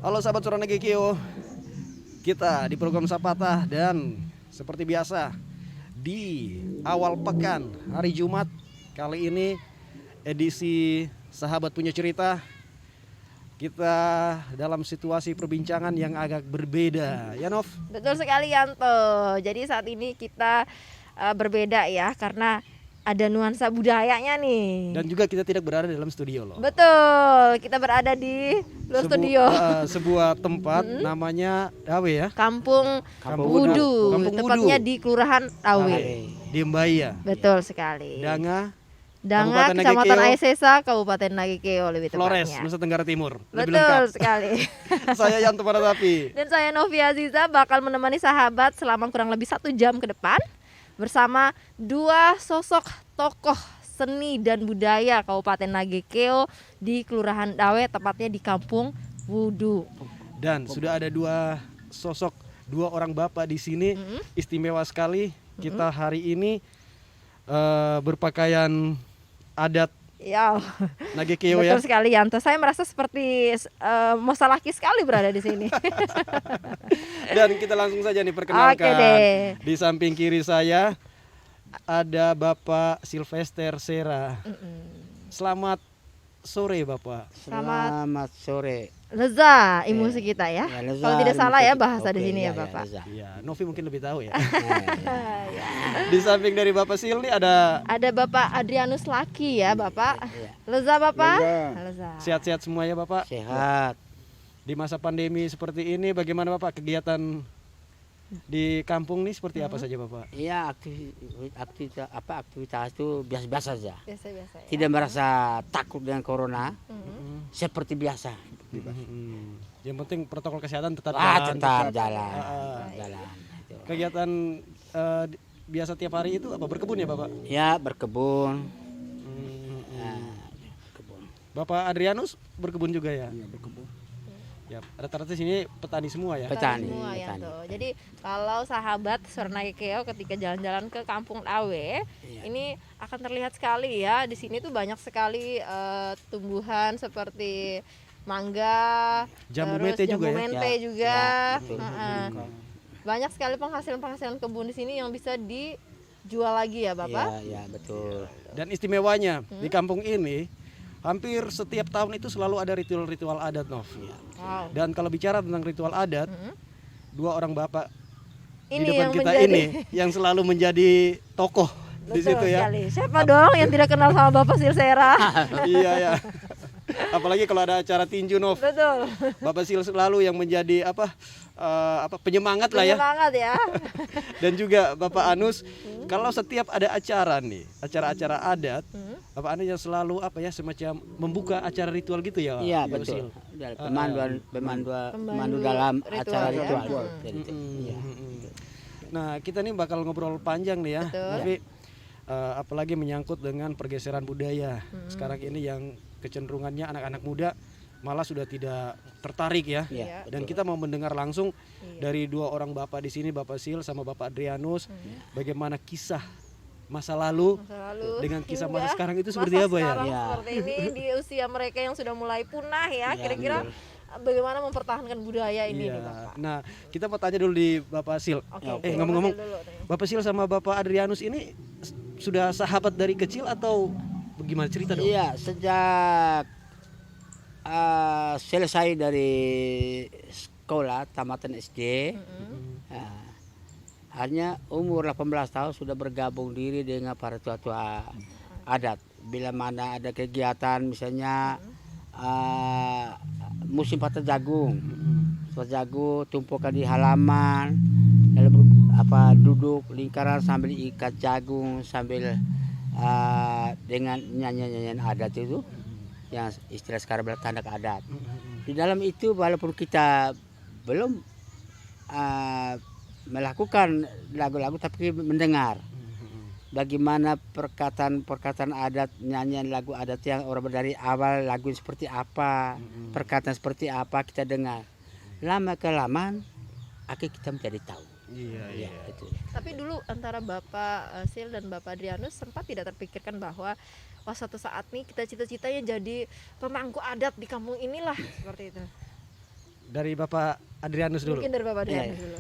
Halo sahabat Suara Nagekeo, kita di program Sapatah dan seperti biasa di awal pekan hari Jumat kali ini edisi Sahabat Punya Cerita. Kita dalam situasi perbincangan yang agak berbeda, ya Nov? Betul sekali Yanto. Jadi saat ini kita berbeda ya karena ada nuansa budayanya nih. Dan juga kita tidak berada dalam studio loh. Betul, kita berada di luar studio. Sebuah tempat namanya Dawe ya. Kampung Kampung Wudu, Kampung tepatnya Wudu. di Kelurahan Dawe. Di Mbaya. Betul sekali. Danga, Danga, Kabupaten Kecamatan Nagekeo, Aisesa, Kabupaten Nagekeo lebih Flores, tepatnya. Nusa Tenggara Timur. Lebih Betul lengkap. sekali. Saya Yanto Paratapi. Dan saya Novia Aziza bakal menemani sahabat selama kurang lebih 1 jam ke depan bersama dua sosok tokoh seni dan budaya Kabupaten Nagekeo di Kelurahan Dawe, tepatnya di Kampung Wudu. Dan sudah ada dua sosok, dua orang bapak di sini. Istimewa sekali. Kita hari ini berpakaian adat Ya, Nagekeo ya. betul sekali Yanto. Saya merasa seperti masa laki sekali berada di sini. Dan kita langsung saja nih perkenalkan. Oke deh. Di samping kiri saya ada Bapak Sylvester Sera. Selamat sore Bapak. Selamat sore. Leza emosi kita ya. Ya, leza Kalau tidak salah ya emosi. bahasa di Oke, sini ya, ya, Bapak. leza. Iya, Novi mungkin lebih tahu ya. Ya, Di samping dari Bapak Sil nih ada Ada Bapak Adrianus Laki ya, Bapak. ya. Leza Bapak. Leza. Leza. sehat-sehat semua ya Bapak. Sehat. Di masa pandemi seperti ini bagaimana Bapak kegiatan di kampung nih seperti apa saja Bapak? Iya, aktivitas itu biasa-biasa saja. Biasa-biasa ya. Tidak merasa takut dengan corona, seperti biasa. Yang penting protokol kesehatan tetap Tetap jalan. Ah, Jalan. Itu. kegiatan biasa tiap hari itu apa berkebun ya Bapak? Ya, berkebun. Hmm. Berkebun. Bapak Adrianus berkebun juga ya? Iya, berkebun. Ya, rata-rata sini petani semua ya. Petani. Semua ya petani. tuh. Jadi kalau sahabat Suara Nagekeo ketika jalan-jalan ke Kampung Dawe, Iya. ini akan terlihat sekali ya. Di sini tuh banyak sekali tumbuhan seperti mangga, Jambu terus mete juga jambu ya? mente Ya, juga. ya, betul. Heeh. Banyak sekali penghasilan kebun di sini yang bisa dijual lagi ya, Bapak. Iya, betul. Dan istimewanya di kampung ini hampir setiap tahun itu selalu ada ritual-ritual adat Nov. Wow. Dan kalau bicara tentang ritual adat, dua orang bapak di Ini depan yang kita menjadi ini yang selalu menjadi tokoh di Betul situ ya. sekali. Siapa dong yang tidak kenal sama Bapak Silsera? Iya ya. Apalagi kalau ada acara tinju Nov, Betul. Bapak Sil selalu yang menjadi penyemangat lah ya. Semangat ya. Dan juga Bapak Anus, kalau setiap ada acara nih, acara-acara adat, Bapak Anus yang selalu semacam membuka acara ritual gitu ya. Iya, Bapak betul. Sil? Pemandu dalam ritual acara ya. ritual. Jadi, iya. Nah, kita nih bakal ngobrol panjang nih ya. Betul. Tapi apalagi menyangkut dengan pergeseran budaya. Sekarang ini yang kecenderungannya anak-anak muda malah sudah tidak tertarik ya. Iya, Dan betul. kita mau mendengar langsung dari dua orang bapak di sini, Bapak Sil sama Bapak Adrianus, bagaimana kisah masa lalu dengan kisah masa sekarang itu seperti apa ya? Sekarang Ya. seperti ini di usia mereka yang sudah mulai punah ya. Ya, Kira-kira bagaimana mempertahankan budaya ini nih, Iya. Bapak? Nah, kita mau tanya dulu di Bapak Sil. Oke, Ngomong-ngomong, Bapak Sil dulu nih. Bapak Sil sama Bapak Adrianus ini sudah sahabat dari kecil atau bagaimana cerita dong? Iya, sejak selesai dari sekolah tamatan SD, hanya umur 18 tahun sudah bergabung diri dengan para tua-tua adat. Bila mana ada kegiatan misalnya musim patah jagung, tumpukan di halaman, lalu duduk lingkaran sambil ikat jagung sambil dengan nyanyian adat itu yang istilah sekarang bilang tandak adat. Di dalam itu walaupun kita belum melakukan lagu-lagu tapi mendengar bagaimana perkataan adat, nyanyian lagu adat yang orang dari awal lagu seperti apa, perkataan seperti apa kita dengar. Lama kelamaan akhirnya kita menjadi tahu. Iya. Itu. Tapi dulu antara Bapak Sil dan Bapak Adrianus sempat tidak terpikirkan bahwa suatu saat nih kita cita-citanya jadi pemangku adat di kampung inilah seperti itu. Dari Bapak Adrianus dulu. Mungkin dari Bapak Iya, Adrianus dulu.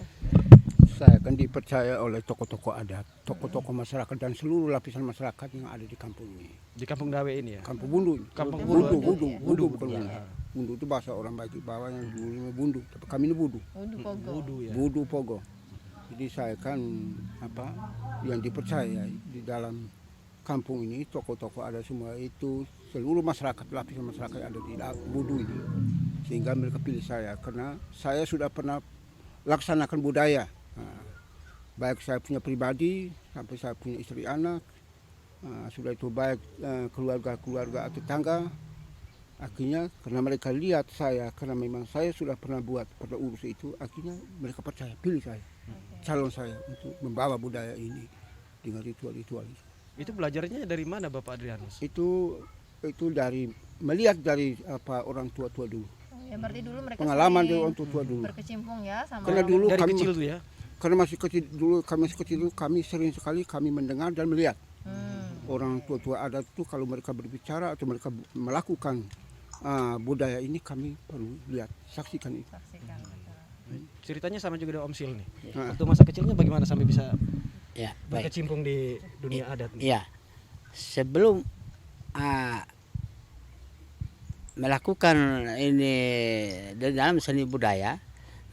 Saya kan dipercaya oleh tokoh-tokoh adat, tokoh-tokoh masyarakat dan seluruh lapisan masyarakat yang ada di kampung ini. Di Kampung Dawe ini ya. Kampung Bundu. Kampung Bundu, Bundu. Bundu bukan Bundu. Bundu itu bahasa orang bagi bawah yang dulu Bundu, tapi kami ini Bundu. Waduh, Pogo. Wudu ya. Bundu Pogo. Jadi saya kan yang dipercaya di dalam kampung ini tokoh-tokoh ada semua itu seluruh masyarakat lapisan masyarakat yang ada di Bundu ini. Sehingga mereka pilih saya karena saya sudah pernah laksanakan budaya. Baik saya punya pribadi sampai saya punya istri anak, sudah itu baik keluarga-keluarga atau tetangga. Akhirnya karena mereka lihat saya, karena memang saya sudah pernah urus itu, akhirnya mereka percaya, pilih saya, calon saya untuk membawa budaya ini dengan ritual-ritual itu. Itu belajarnya dari mana Bapak Adrianus? Itu dari melihat dari orang tua-tua dulu, Ya berarti dulu mereka pengalaman sering dari orang tua dulu. berkecimpung ya sama Karena dulu Dari kami kecil tuh ya. karena masih kecil dulu kami sering sekali kami mendengar dan melihat orang tua-tua adat itu kalau mereka berbicara atau mereka melakukan budaya ini kami perlu lihat, saksikan itu. saksikan. Ceritanya sama juga dengan Om Sil nih. Nah. Waktu masa kecilnya bagaimana sampai bisa Ya, baik. berkecimpung di dunia adat nih? Iya. Sebelum melakukan ini di dalam seni budaya,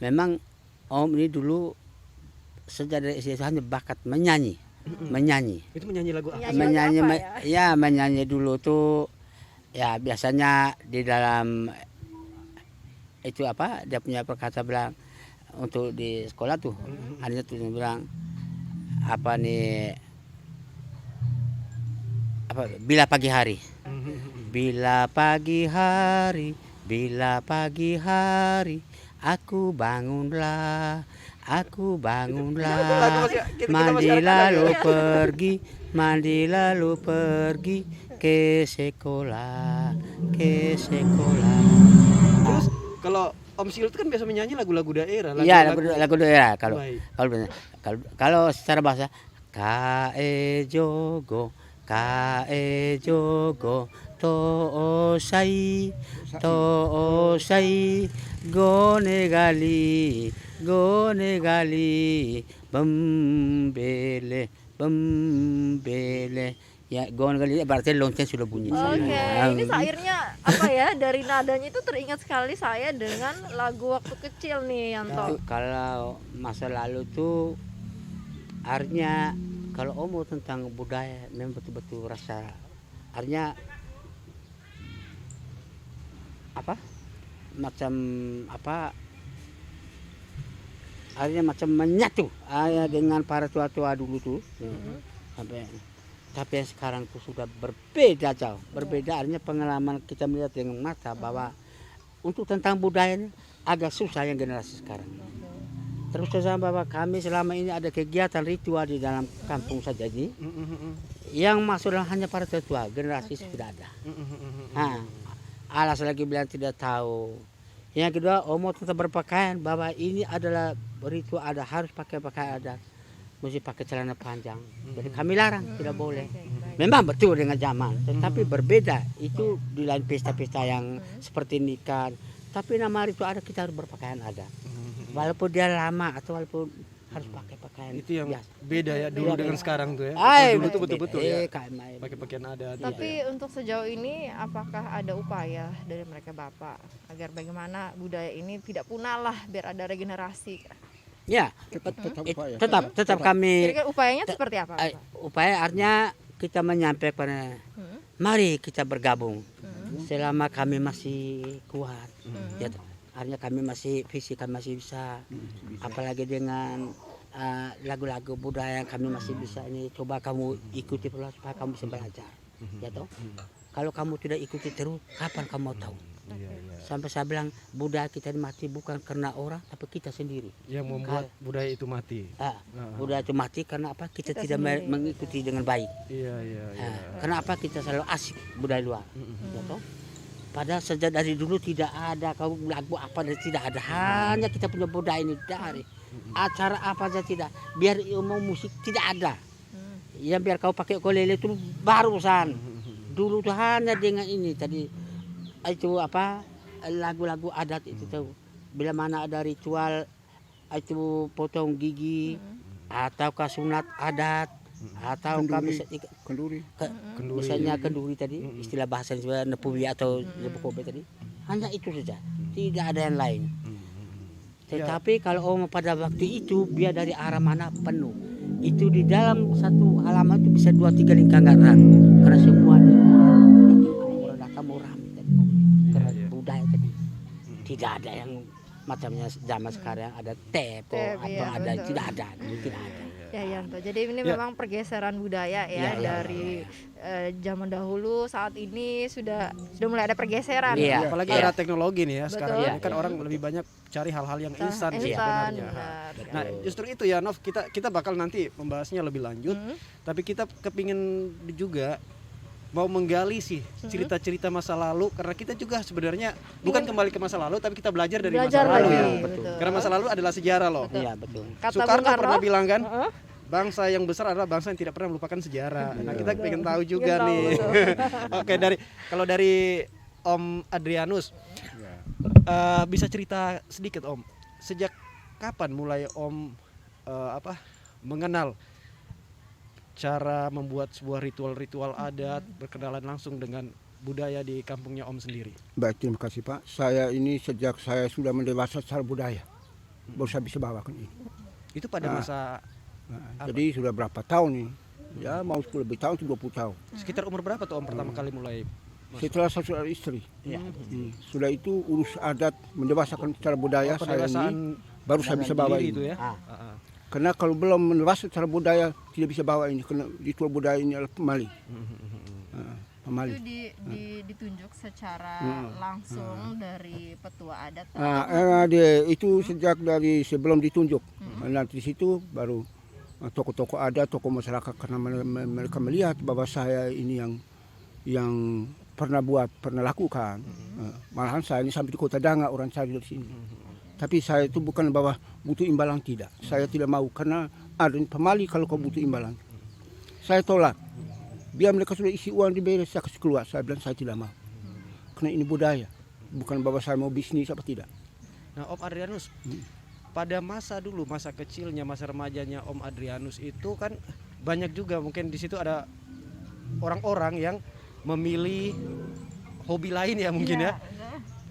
memang Om ini dulu sejak dari SD hanya bakat menyanyi. Itu menyanyi lagu apa? Menyanyi lagu apa Ya menyanyi dulu tuh ya biasanya di dalam itu dia punya perkata bilang untuk di sekolah tuh ada tuh bilang bila pagi hari. Bila pagi hari, aku bangunlah, mandi lalu pergi ke sekolah. Terus kalau Om Sil itu kan biasa menyanyi lagu-lagu daerah. Iya, lagu daerah Baik. kalau secara bahasa kae jogo to osai gone gali bembele ya gone gali berarti lonceng sudah bunyi. Oke, ini syairnya apa ya? Dari nadanya itu teringat sekali saya dengan lagu waktu kecil nih, Yanto. Kalau masa lalu tuh artinya kalau omong tentang budaya memang betul-betul rasa artinya artinya macam menyatu dengan para tua-tua dulu tuh tapi yang sekarang tuh sudah berbeda jauh, artinya pengalaman kita melihat dengan mata bahwa untuk tentang budayanya agak susah yang generasi sekarang. Terus saya bahwa kami selama ini ada kegiatan ritual di dalam kampung saja ini, yang masuk hanya para tua, generasi tidak ada. Alas lagi bilang tidak tahu. Yang kedua, Omo tetap berpakaian bahwa ini adalah ritual ada harus pakai pakaian adat, mesti pakai celana panjang. Jadi kami larang tidak boleh. Memang betul dengan zaman, tetapi berbeda itu di lain pesta-pesta yang seperti nikah. Tapi nama ritual adat kita harus berpakaian adat. Walaupun dia lama atau walaupun harus pakai pakaian Itu yang biasa. beda ya dulu dengan sekarang tuh ya. Dulu tuh betul-betul ya. Pakai pakaian adat. Tapi untuk sejauh ini apakah ada upaya dari mereka Bapak agar bagaimana budaya ini tidak punah lah biar ada regenerasi? Ya, upaya. tetap kami Kira-kira upayanya seperti apa? Pak? upaya artinya kita menyampaikan mari kita bergabung selama kami masih kuat. Ya, artinya kami masih fisik kami masih bisa, apalagi dengan lagu-lagu budaya kami masih bisa ini coba kamu ikuti perlahan supaya kamu bisa belajar. Ya toh. Kalau kamu tidak ikuti terus kapan kamu mau tahu? Sampai saya bilang budaya kita ini mati bukan karena orang tapi kita sendiri. Yang membuat budaya itu mati. Budaya itu mati karena apa? Kita tidak sendiri. mengikuti dengan baik. Iya. Kenapa kita selalu asik budaya luar? Ya toh? Padahal sejak dari dulu tidak ada kamu lagu apa dan tidak ada, hanya kita punya budaya ini dari acara apa saja tidak, biar umum musik tidak ada. Ya biar kau pakai ukulele itu barusan. Dulu tuh hanya dengan ini tadi itu lagu-lagu adat itu tuh. bila mana ada ritual itu potong gigi ataukah sunat adat ataukah Kenduri. misalnya kenduri tadi istilah bahasa nepuwi atau nepukobe tadi hanya itu saja, tidak ada yang lain. Tetapi kalau Om pada waktu itu biar dari arah mana penuh, itu di dalam satu halaman itu bisa 2-3 lingkaran karena semua murah tadi karena budaya tadi tidak ada yang macamnya zaman sekarang ada tepo atau iya, ada betul. tidak ada mungkin ada. Ya Yanto. Jadi ini memang pergeseran budaya ya, dari zaman dahulu saat ini sudah mulai ada pergeseran. Iya. Apalagi era teknologi nih ya sekarang Betul. ini kan orang lebih banyak cari hal-hal yang instan sih Instan, sebenarnya. benar. Nah justru itu ya Nov, kita bakal nanti membahasnya lebih lanjut, tapi kita kepingin juga mau menggali sih cerita-cerita masa lalu karena kita juga sebenarnya bukan kembali ke masa lalu tapi kita belajar dari Belajar masa lalu lagi, ya. betul. Karena masa lalu adalah sejarah loh. Iya betul. Kata Soekarno Bung Karno, pernah bilang kan, bangsa yang besar adalah bangsa yang tidak pernah melupakan sejarah. Nah kita pengen tahu juga Pengen tahu, nih. betul. Oke, kalau dari Om Adrianus bisa cerita sedikit Om, sejak kapan mulai Om mengenal cara membuat sebuah ritual-ritual adat, berkenalan langsung dengan budaya di kampungnya Om sendiri? Baik, terima kasih Pak. Saya ini sejak saya sudah mendewasa secara budaya, baru saya bisa bawakan ini. Itu pada masa Jadi sudah berapa tahun nih? Ya mau 10 lebih tahun, 20 tahun. sekitar umur berapa tuh Om pertama kali mulai? Setelah saya sudah istri, sudah itu urus adat, mendewasakan secara budaya saya ini, baru saya bisa bawa diri ini. itu ya. Karena kalau belum mendewasa secara budaya tidak bisa bawa ini. Karena ritual budaya ini adalah pemali. Pemali. itu ditunjuk secara langsung dari petua adat. Itu sejak dari sebelum ditunjuk. Nanti di situ baru tokoh-tokoh adat, tokoh masyarakat karena mereka melihat bahwa saya ini yang pernah lakukan. Malahan saya ini sampai di Kota Danga orang cari dari sini. Tapi saya itu bukan bahwa butuh imbalan, tidak. Saya tidak mau karena ada pemali kalau kau butuh imbalan. Saya tolak. Biar mereka sudah isi uang dibayar, saya kasih keluar. Saya bilang saya tidak mau. Karena ini budaya. Bukan bahwa saya mau bisnis apa tidak. Nah Om Adrianus, pada masa dulu, masa kecilnya, masa remajanya Om Adrianus itu kan banyak juga mungkin di situ ada orang-orang yang memilih hobi lain ya mungkin ya.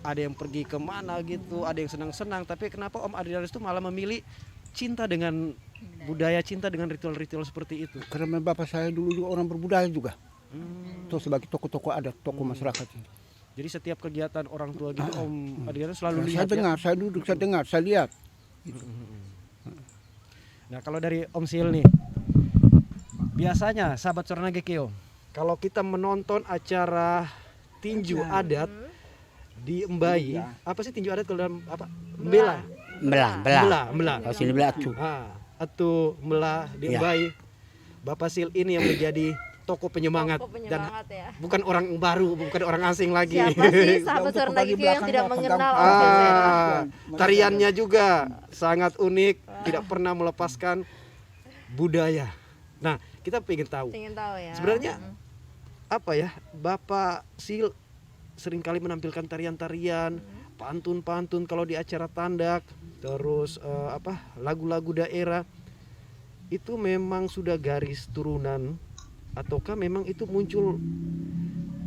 Ada yang pergi kemana gitu, ada yang senang-senang. Tapi kenapa Om Adrianus itu malah memilih cinta dengan budaya, cinta dengan ritual-ritual seperti itu? Karena bapak saya dulu juga orang berbudaya juga. Terus sebagai tokoh-tokoh adat, tokoh masyarakat. Jadi setiap kegiatan orang tua gitu Om Adrianus selalu Saya lihat ya? dengar, saya duduk, saya dengar, saya lihat. Nah kalau dari Om Sil nih, biasanya sahabat Sornage Keo, kalau kita menonton acara tinju adat di Embai, apa sih tinju adat kalau dalam apa? Mbela. Mela. Kalau sini belah tuh. Atau mela di Ya. Embai. Bapak Sil ini yang menjadi tokoh penyemangat, dan ya. bukan orang baru, bukan orang asing lagi. Siapa sih sahabat Sornage Keo yang tidak mengenal Om Sil? Tariannya juga sangat unik, tidak pernah melepaskan budaya. Nah, kita ingin tahu Ingin tahu ya. sebenarnya apa ya, Bapak Sil seringkali menampilkan tarian-tarian, pantun-pantun kalau di acara tandak, terus lagu-lagu daerah. Itu memang sudah garis turunan ataukah memang itu muncul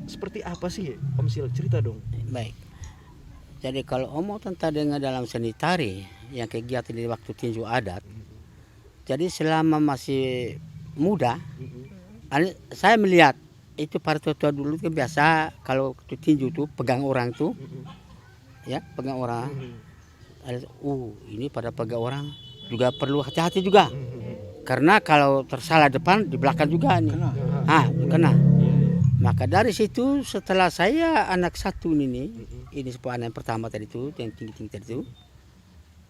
seperti apa sih Om Sil? Cerita dong. Baik. Jadi kalau omong tentang dengan dalam seni tari yang kegiatan di waktu tinju adat, jadi selama masih muda, saya melihat itu para tua dulu kan biasa kalau tinju tuh pegang orang tuh, ya pegang orang. Ini pada pegang orang juga perlu hati-hati juga, karena kalau tersalah depan di belakang juga nih, kena. Maka dari situ setelah saya anak satu ini sepupu anak yang pertama tadi itu yang tinggi tadi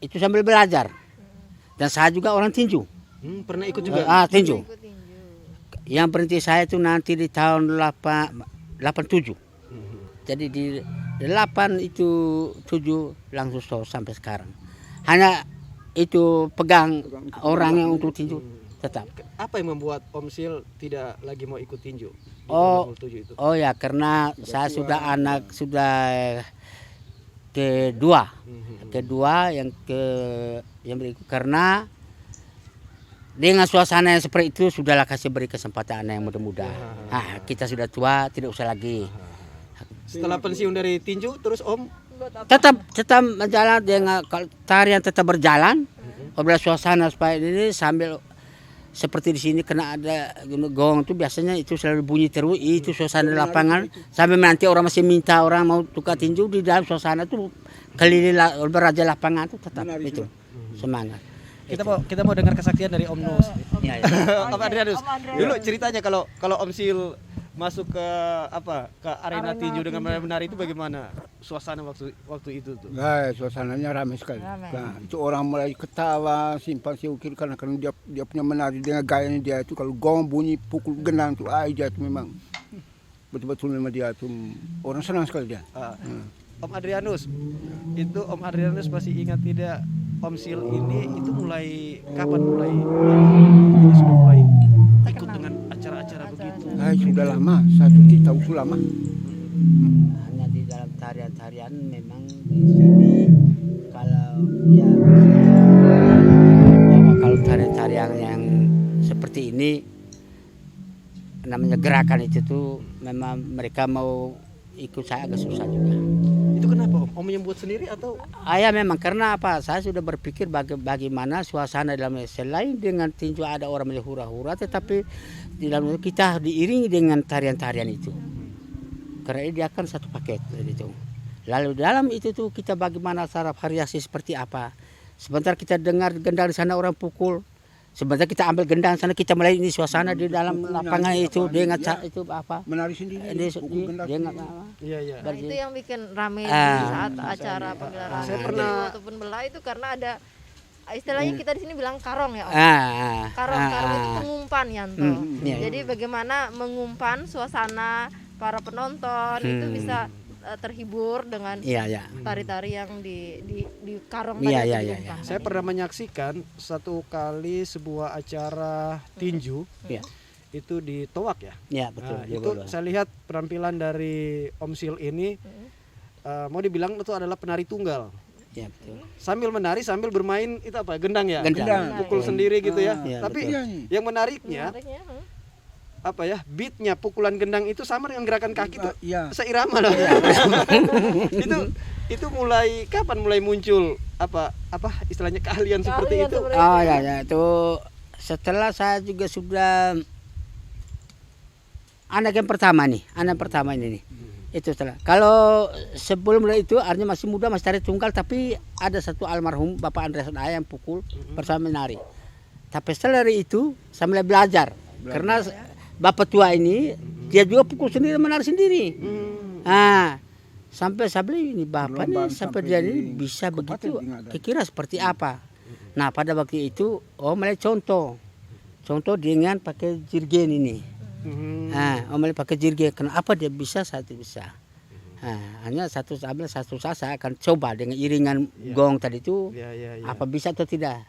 itu sambil belajar, dan saya juga orang tinju. Pernah ikut juga? Tinju. Yang berhenti saya itu nanti di tahun 87. Jadi di 8 itu 7 langsung sampai sekarang. Hanya itu pegang orang yang untuk tinju tetap. Apa yang membuat Om Sil tidak lagi mau ikut tinju? Di Oh, tahun 87 itu? ya karena saya sudah anak sudah kedua yang berikut karena dengan suasana yang seperti itu sudahlah kasih beri kesempatan yang muda-muda. Nah, kita sudah tua, tidak usah lagi. Setelah pensiun dari tinju terus Om Tetap berjalan dengan tarian tetap berjalan. Obrolan suasana supaya ini sambil seperti di sini kena ada gong itu biasanya itu selalu bunyi terus itu suasana lapangan sampai nanti orang masih minta orang mau tukar tinju di dalam suasana itu keliling beraja lapangan itu tetap itu semangat. kita mau dengar kesaksian dari Om Nus. Ya, ya. Om Adrianus. Dulu ceritanya kalau Om Sil masuk ke arena tinju dengan menari itu bagaimana suasana waktu itu tuh? Nah, suasananya ramai sekali. Nah, itu orang mulai ketawa, simpang siukir karena dia punya menari dengan gayanya dia itu kalau gong bunyi pukul gendang tuh dia itu memang betul-betul memang dia tuh orang senang sekali dia. Om Adrianus, itu Om Adrianus masih ingat tidak Om Sil ini itu mulai kapan sudah mulai ikut dengan acara-acara begitu? Sudah lama, 1 tahun itu lama. Hanya di dalam tarian-tarian memang di sini kalau tarian-tarian yang seperti ini namanya gerakan itu tuh memang mereka mau ikut saya agak susah juga. Itu kenapa Om yang buat sendiri atau? Ya memang karena apa? Saya sudah berpikir bagaimana suasana dalam selain dengan tinju ada orang hura-hura, tetapi di dalam kita diiringi dengan tarian-tarian itu. Karena dia akan satu paket itu. Lalu dalam itu tuh kita bagaimana cara variasi seperti apa? Sebentar kita dengar gendang di sana orang pukul. Sebentar kita ambil gendang sana kita mulai ini suasana di dalam lapangan itu dengan itu apa? Menari sendiri. Iya. Nah, itu yang bikin rame di saat acara pegelaran Saya pernah ataupun belah itu karena ada istilahnya kita di sini bilang karong ya Om. Karong itu pengumpan Yanto. Jadi bagaimana mengumpan suasana para penonton itu bisa terhibur dengan tari-tari yang di karong tadi diumpan. Saya pernah menyaksikan satu kali sebuah acara tinju itu di Toak ya. Iya betul. Nah, itu saya lihat penampilan dari Om Sil ini mau dibilang itu adalah penari tunggal. Iya betul. Sambil menari sambil bermain itu apa? Gendang ya. Gendang. Pukul sendiri gitu ya. Betul. Tapi yang menariknya beatnya pukulan gendang itu sama dengan gerakan kaki tuh seirama loh. itu mulai kapan mulai muncul apa istilahnya keahlian seperti itu? Itu setelah saya juga sudah anak pertama ini nih. Itu setelah kalau sebelum itu artinya masih muda masih tari tunggal tapi ada satu almarhum Bapak Andreas yang pukul bersama menari. Tapi setelah itu saya mulai belajar. Karena Bapak tua ini dia juga pukul sendiri menari sendiri. Sampai saya beli ini Bapak nih sampai dia ini bisa begitu. Kira seperti apa? Nah pada waktu itu mulai contoh dengan pakai jirgen ini. Mulai pakai jirgen. Kenapa dia bisa saya tidak bisa? Hanya satu saya akan coba dengan iringan gong tadi itu apa bisa atau tidak?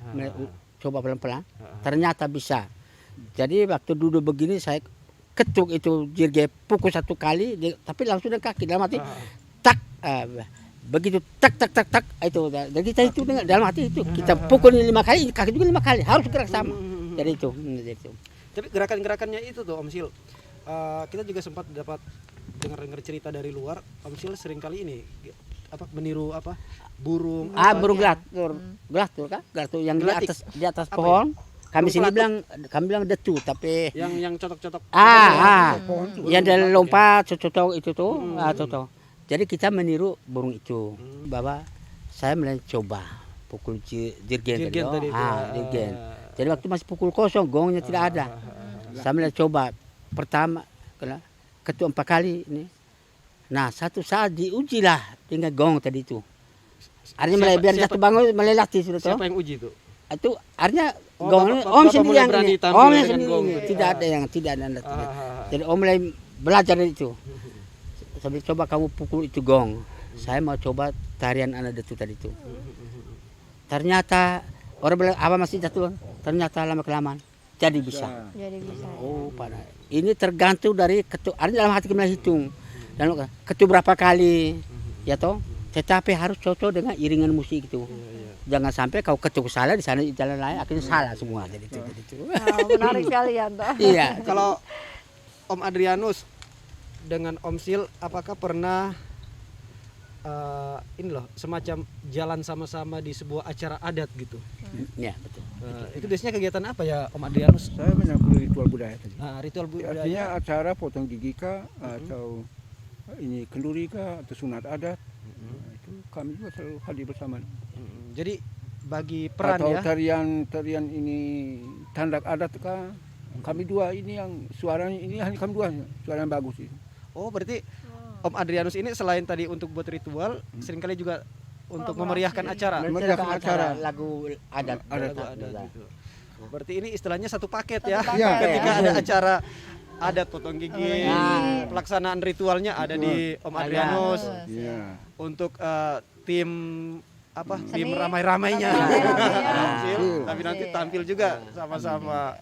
Coba pelan-pelan. Ternyata bisa. Jadi waktu duduk begini saya ketuk itu jirge pukul 1 kali tapi langsung dengan kaki dalam hati tak begitu tak itu jadi kita itu dengan dalam hati itu kita pukul 5 kali kaki juga 5 kali harus gerak sama jadi itu. Tapi gerakannya itu tuh Om Sil kita juga sempat dapat dengar cerita dari luar Om Sil sering kali ini meniru burung burung gelatur kan gelatur yang di atas pohon. Kami sini bilang detu tapi yang cocok-cocok. Yang dari lompat cocok itu tuh, cocok. Jadi kita meniru burung itu. Bahwa saya mulai coba pukul jirgen tadi. Jirgen. Jadi waktu masih pukul kosong, gongnya tidak ada. Saya mulai coba pertama ketuk 4 kali ini. Nah, satu saat diujilah dengan gong tadi itu. Artinya mulai biar jatuh bangun mulai latih sudah tahu. Siapa yang uji itu? Itu artinya Om sendiri yang ini. Om sendiri tidak ada yang tidak ada. Jadi Om mulai belajar dari itu. Sambil coba kamu pukul itu gong. Saya mau coba tarian anak detu tadi itu. Ternyata orang bilang apa masih jatuh. Ternyata lama kelamaan jadi bisa. Pada ini tergantung dari ketuk. Artinya dalam hati kita hitung. Dan ketuk berapa kali, ya toh? tetapi harus cocok dengan iringan musik itu. Jangan sampai kau ketuk salah di sana di jalan lain akhirnya salah semua jadi itu. Nah, menarik sekali ya toh. Iya. Kalau Om Adrianus dengan Om Sil, apakah pernah ini loh semacam jalan sama-sama di sebuah acara adat gitu? Iya, betul. Itu biasanya kegiatan apa ya Om Adrianus? Saya menyambut ritual budaya tadi. Nah, ritual budaya. Artinya acara potong gigi kah atau ini kenduri kah atau sunat adat. Nah, itu kami juga selalu hadir bersama. Jadi bagi peran Atau ya. tarian ini tandak adat kah? Kami dua ini yang suaranya ini hanya kami dua suara yang bagus itu. Oh, berarti Om Adrianus ini selain tadi untuk buat ritual, seringkali juga untuk memeriahkan acara. Memeriahkan acara. Lagu adat. Lagu adat gitu. Berarti ini istilahnya satu paket ya. Satu paket, Ketika ya. ada acara adat potong gigi, Nah. pelaksanaan ritualnya ada di Om Adrianus. Iya. Untuk tim apa? Seni. Tim ramai-ramainya. Ramai-ramainya. Tampil, tapi nanti Iya. tampil juga sama-sama.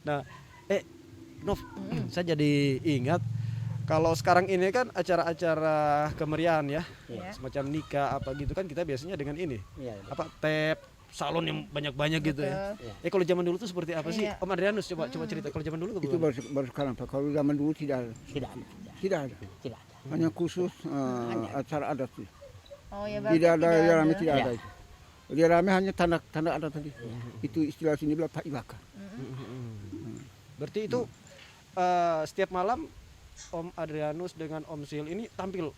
Nah, Nov, saya jadi ingat kalau sekarang ini kan acara-acara kemeriahan ya, Iya. semacam nikah apa gitu kan kita biasanya dengan ini, Iya. apa tap, salon yang banyak-banyak gitu ya. Iya. Kalau zaman dulu tuh seperti apa sih? Iya. Om Adrianus coba cerita kalau zaman dulu Itu baru sekarang Pak. Kalau zaman dulu tidak Tidak ada. tidak ada. Tidak ada. Hanya khusus acara adat. Oh ya berarti Tidak ada yang ramai tidak Ya. ada itu. Dia ramai hanya tanda adat tadi. Itu istilah sini bilang Pak Ibaka. Berarti itu setiap malam Om Adrianus dengan Om Sil ini tampil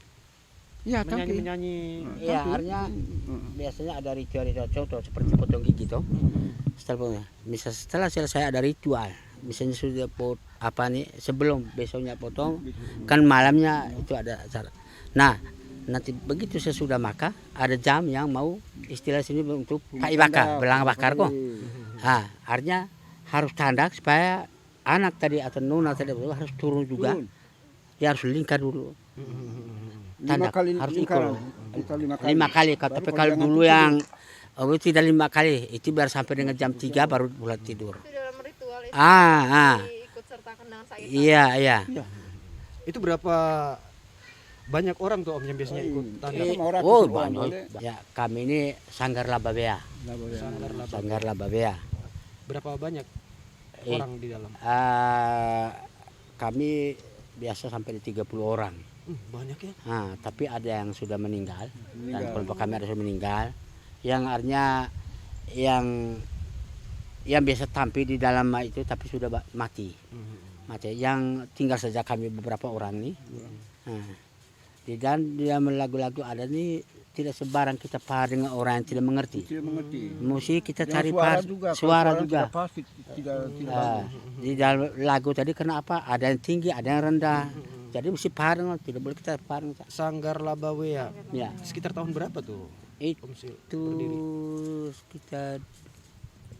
Ya, tampil. menyanyi. Iya, artinya biasanya ada ritual-ritual contoh seperti potong gigi toh. Setelah selesai ada ritual. Misalnya sudah apa nih sebelum besoknya potong kan malamnya itu ada acara. Nah, nanti begitu sesudah maka ada jam yang mau istilah sini untuk Pak Ibaka, belang bakar kok. Ah, artinya harus tandak supaya anak tadi atau nona tadi harus turun juga. Dia harus lingkar dulu. Lima Tandak, kali harus lingkaran. ikut. Kita 5 kali. 5 kali, Baru tapi kalau kalau jangan dulu tidur. yang tidak 5 kali, itu biar sampai dengan jam 3 baru mulai tidur. Itu dalam ritual itu Ah. ikut sertakan dengan sakitan. Iya, iya. Itu berapa banyak orang tuh Om yang biasanya ikut tanda? Iya. Mau ratus Oh, orang banyak. boleh. Ya, kami ini Sanggar Lababea. Nggak boleh. Sanggar Lababea. Berapa banyak Eh. orang di dalam? Kami biasa sampai di 30 orang. Banyak ya. Nah, tapi ada yang sudah meninggal. Dan Meninggal. kelompok kami ada yang sudah meninggal. Yang artinya yang biasa tampil di dalam itu tapi sudah mati. Mati. Yang tinggal saja kami beberapa orang nih. Nah, di dalam lagu-lagu ada nih tidak sebarang kita paham dengan orang yang tidak mengerti. Tidak mengerti. Musik kita Dan cari suara pas, juga. Kalau suara juga. Tidak pasti, tidak Nah, di dalam lagu tadi kenapa ada yang tinggi, ada yang rendah. Jadi mesti paham, tidak boleh kita paham. Sanggar Labawea. Ya, Sekitar tahun berapa tuh? itu Om Sil berdiri? sekitar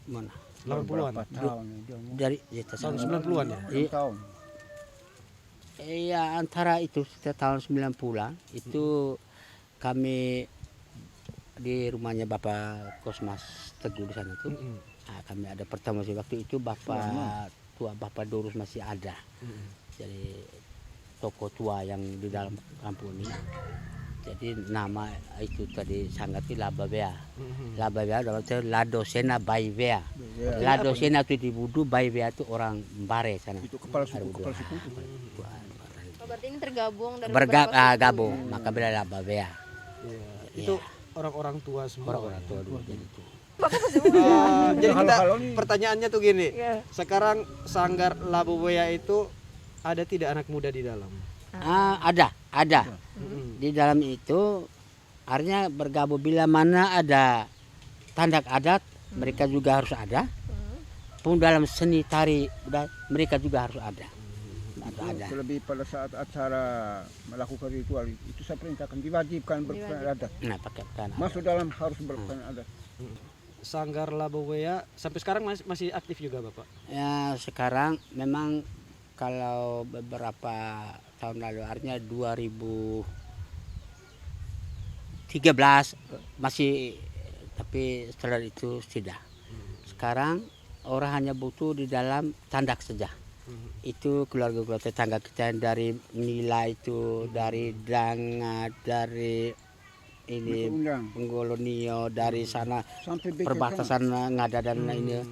mana? 80-an. berapa tahun dia mau. Dari ya, Tahun 90-an ya? Iya. Tahun. Iya, antara itu sekitar tahun 90-an itu kami di rumahnya Bapak Kosmas Teguh di sana tuh. Nah, kami ada pertama sih waktu itu Bapak tua Bapak Dorus masih ada. Jadi tokoh tua yang di dalam kampung ini. Jadi nama itu tadi sangat Lababea. Lababea dalam arti Ladosena Baivea. Ya. Ladosena itu di Budu, Baivea itu orang Mbare sana. Itu kepala suku, kepala suku. Oh, berarti ini tergabung dari Gabung, maka bila Lababea. Itu orang-orang tua semua. Orang-orang tua dulu jadi itu. Jadi kita Halo-halo nih. pertanyaannya tuh gini. Iya. Sekarang Sanggar Labawea itu ada tidak anak muda di dalam? Ada. Di dalam itu artinya bergabung bila mana ada tandak adat, mereka juga harus ada. Pun dalam seni tari mereka juga harus ada. Ada. Terlebih pada saat acara melakukan ritual itu saya perintahkan diwajibkan berpakaian adat. Nah, pakai tanah. Masuk dalam harus berpakaian adat. Sanggar Labawea sampai sekarang masih aktif juga Bapak? Ya, sekarang memang kalau beberapa tahun lalu artinya 2013 masih, tapi setelah itu tidak. Sekarang orang hanya butuh di dalam tandak saja. Itu keluarga-keluarga tetangga kita yang dari Nila itu, dari Danga, dari ini Undang. Penggolonio dari sana Sampai BK perbatasan Ngada dan ini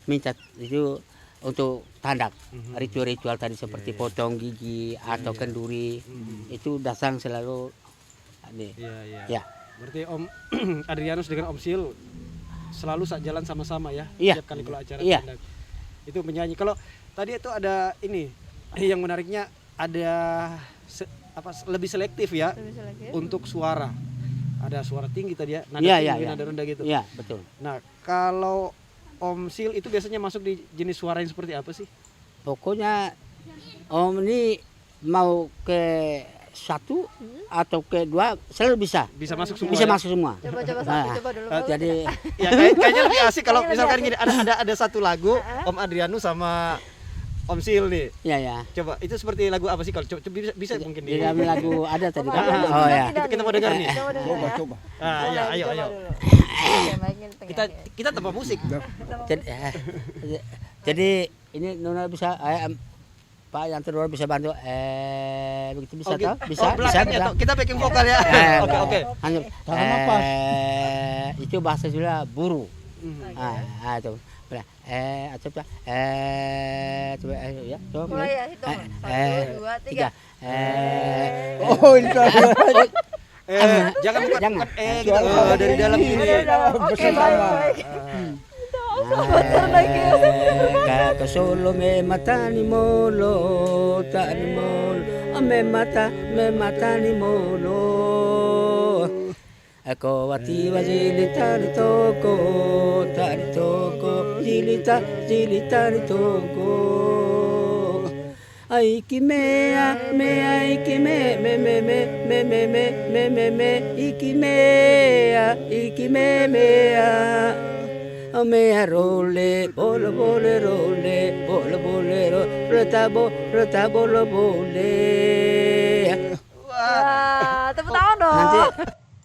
minta itu untuk tandak ritual-ritual tadi seperti potong gigi atau kenduri itu datang selalu nih. Iya. Ya. Berarti Om Adrianus dengan Om Sil selalu jalan sama-sama ya, Iya. setiap kali kalau acara Iya. tandak. Itu menyanyi. Kalau tadi itu ada ini yang menariknya ada lebih selektif ya Lebih selektif. untuk suara. Ada suara tinggi tadi ya, nada Iya, tinggi, iya. nada rendah gitu. Iya, betul. Nah, kalau Om Sil itu biasanya masuk di jenis suara yang seperti apa sih? Pokoknya Om ini mau ke satu atau ke dua selalu bisa. Bisa masuk semua. Bisa ya? masuk semua. Coba satu, Nah, coba dulu. Jadi Ya kayaknya lebih asik kalau Kayaknya misalkan lebih gini ada satu lagu Om Adrianus sama Om Sil nih. ya. Coba itu seperti lagu apa sih kalau coba bisa mungkin Di dalam lagu ada tadi kan? Adrianus Oh ya. Itu kita mau dengar nih. Coba. Ah, ya, ayo. Kita Kita tanpa musik. Jadi ini Nona bisa Pak yang terluar bisa bantu begitu bisa gitu. toh? Bisa belakangnya toh. Kita backing vokal ya. Oke. Hanya Tahan nafas. itu bahasa Sunda buru. Mhm. Itu. Coba coba ya. Coba. mulai ya hitung. 1, 2, 3. Oh, ini Jangan bukan Jangan. gitu. Dari dalam ini. Oke, baik. Kakasolo me mata ni molo, ta ni molo, me mata ni molo. Ako wati wa jilita ni toko, ta ni toko, jilita ni toko. Ai ki mea, ai ki me, iki mea, mea. Mea role, bolo role, rota bolo bole.